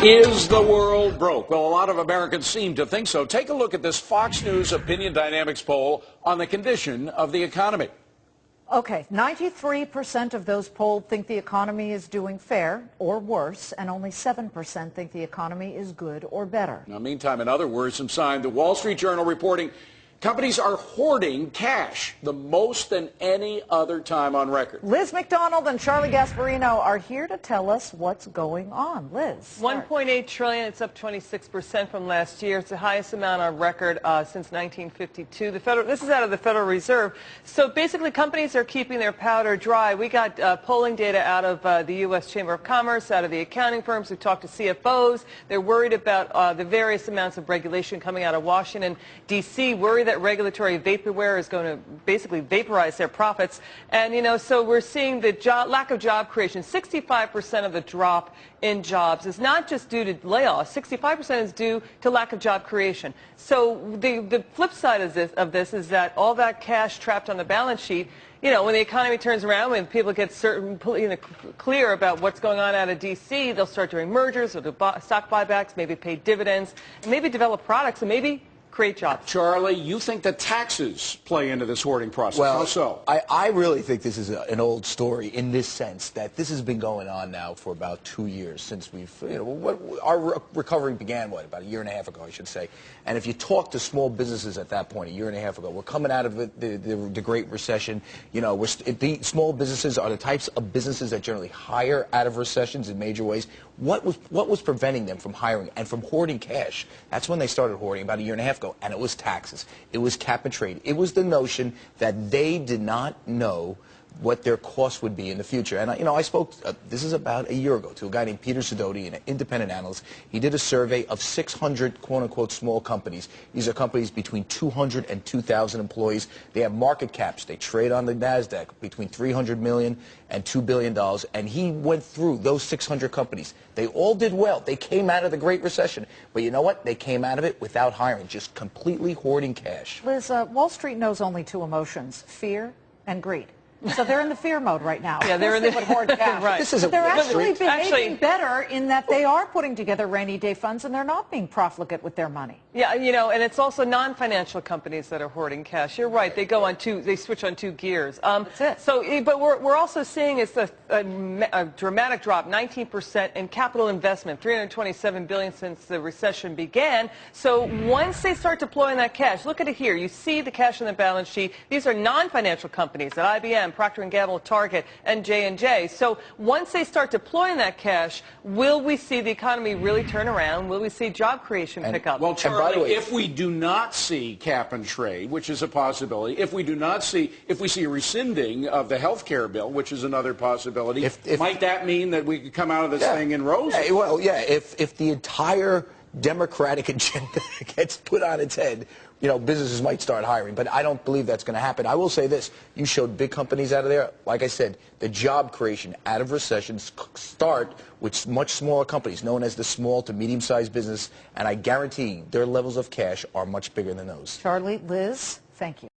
Is the world broke? Well, a lot of Americans seem to think so. Take a look at this Fox News Opinion Dynamics poll on the condition of the economy. Okay, 93% of those polled think the economy is doing fair or worse, and only 7% think the economy is good or better. Now, meantime, in other worrisome sign, the Wall Street Journal reporting companies are hoarding cash, the most than any other time on record. Liz MacDonald and Charlie Gasparino are here to tell us what's going on. Liz. $1.8 trillion. It's up 26% from last year. It's the highest amount on record since 1952. This is out of the Federal Reserve. So basically, companies are keeping their powder dry. We got polling data out of the U.S. Chamber of Commerce, out of the accounting firms. We've talked to CFOs. They're worried about the various amounts of regulation coming out of Washington, D.C., worried that regulatory vaporware is going to basically vaporize their profits. And, you know, so we're seeing the lack of job creation. 65% of the drop in jobs is not just due to layoffs. 65% is due to lack of job creation. So the flip side of this is that all that cash trapped on the balance sheet, you know, when the economy turns around, when people get clear about what's going on out of D.C., they'll start doing mergers, they'll do stock buybacks, maybe pay dividends, and maybe develop products, and maybe create jobs. Charlie, you think that taxes play into this hoarding process? Well, how so? I really think this is an old story in this sense that this has been going on now for about 2 years since we've, you know, our recovery began, about a year and a half ago, I should say. And if you talk to small businesses at that point, a year and a half ago, we're coming out of the Great Recession. You know, small businesses are the types of businesses that generally hire out of recessions in major ways. What was preventing them from hiring and from hoarding cash? That's when they started hoarding about a year and a half ago, and it was taxes. It was cap and trade. It was the notion that they did not know what their costs would be in the future. And, you know, I spoke, this is about a year ago, to a guy named Peter Sidoti, an independent analyst. He did a survey of 600, quote-unquote, small companies. These are companies between 200 and 2,000 employees. They have market caps. They trade on the NASDAQ between $300 million and $2 billion. And he went through those 600 companies. They all did well. They came out of the Great Recession. But you know what? They came out of it without hiring, just completely hoarding cash. Liz, Wall Street knows only two emotions, fear and greed. So they're in the fear mode right now. Yeah, they're in the hoard cash. Right. This is but they're actually behaving better in that they are putting together rainy day funds and they're not being profligate with their money. Yeah, you know, and it's also non-financial companies that are hoarding cash. You're right. They go on they switch on two gears. That's it. So, but we're also seeing it's a dramatic drop, 19% in capital investment, $327 billion since the recession began. So once they start deploying that cash, look at it here. You see the cash on the balance sheet. These are non-financial companies at IBM, Procter & Gamble, Target, and J&J. So once they start deploying that cash, will we see the economy really turn around? Will we see job creation pick up? Well, Charlie, if we do not see cap and trade, which is a possibility, if we see a rescinding of the health care bill, which is another possibility, might that mean that we could come out of this thing in roses? Well, yeah, if the entire Democratic agenda gets put on its head, you know, businesses might start hiring, but I don't believe that's going to happen. I will say this. You showed big companies out of there. Like I said, the job creation out of recessions start with much smaller companies, known as the small to medium-sized business, and I guarantee their levels of cash are much bigger than those. Charlie, Liz, thank you.